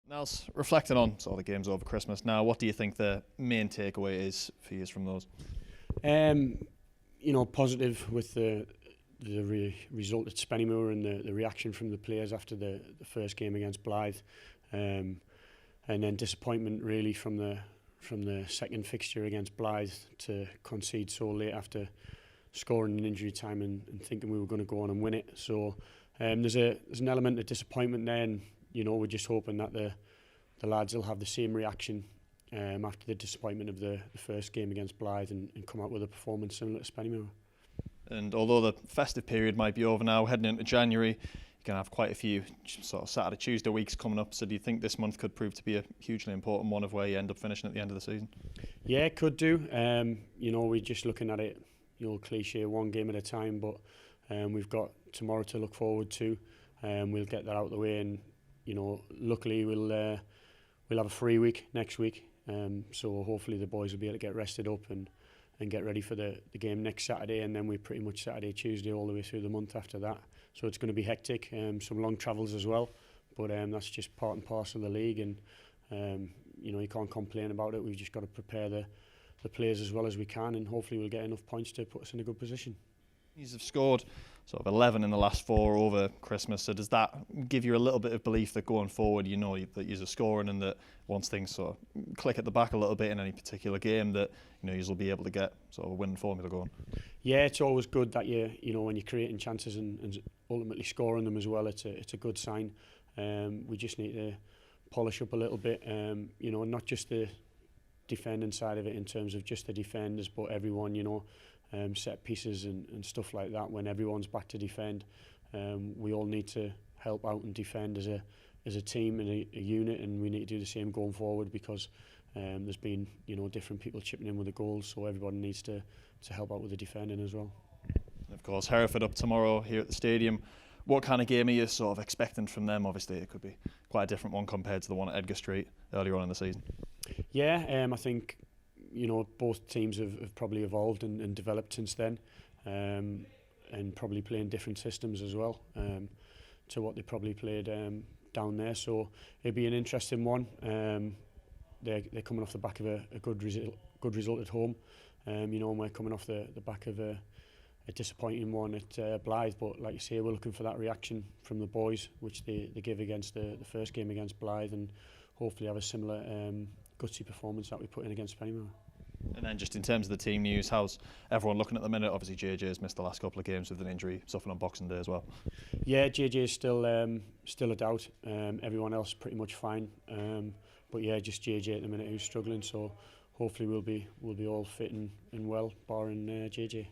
Now, reflecting on sort of the games over Christmas now, what do you think the main takeaway is for you from those? Um, Positive with the result at Spennymoor and the reaction from the players after the first game against Blythe, and then disappointment really from the second fixture against Blythe to concede so late after scoring in injury time and thinking we were going to go on and win it. So there's an element of disappointment there, and we're just hoping that the lads will have the same reaction after the disappointment of the first game against Blythe and come out with a performance similar to Spennymoor. And although the festive period might be over now, heading into January, you're going to have quite a few sort of Saturday, Tuesday weeks coming up. So do you think this month could prove to be a hugely important one of where you end up finishing at the end of the season? Yeah, it could do. We're just looking at it, cliche, one game at a time. But we've got tomorrow to look forward to. We'll get that out of the way, and luckily we'll have a free week next week. So hopefully the boys will be able to get rested up and get ready for the game next Saturday, and then we're pretty much Saturday, Tuesday all the way through the month after that. So it's going to be hectic, some long travels as well, but that's just part and parcel of the league, and you can't complain about it. We've just got to prepare the players as well as we can, and hopefully we'll get enough points to put us in a good position. You have scored sort of 11 in the last 4 over Christmas, so does that give you a little bit of belief that going forward that you're scoring, and that once things sort of click at the back a little bit in any particular game, that you'll be able to get sort of a winning formula going? Yeah, it's always good that when you're creating chances and ultimately scoring them as well, it's a good sign. We just need to polish up a little bit, not just the defending side of it in terms of just the defenders, but everyone, set pieces and stuff like that. When everyone's back to defend, we all need to help out and defend as a team and a unit, and we need to do the same going forward, because there's been different people chipping in with the goals, so everybody needs to help out with the defending as well. Of course, Hereford up tomorrow here at the stadium. What kind of game are you sort of expecting from them? Obviously it could be quite a different one compared to the one at Edgar Street earlier on in the season. Yeah, I think both teams have probably evolved and developed since then, and probably playing different systems as well to what they probably played down there. So it'd be an interesting one. They're coming off the back of a good result at home, and we're coming off the back of a disappointing one at Blythe. But like you say, we're looking for that reaction from the boys, which they give against the first game against Blythe, and hopefully have a similar gutsy performance that we put in against Spennymoor. And then just in terms of the team news, how's everyone looking at the minute? Obviously JJ's missed the last couple of games with an injury, suffered on Boxing Day as well. Yeah, JJ is still a doubt. Everyone else pretty much fine. But yeah, just JJ at the minute who's struggling. So hopefully we'll be all fit and well, barring JJ.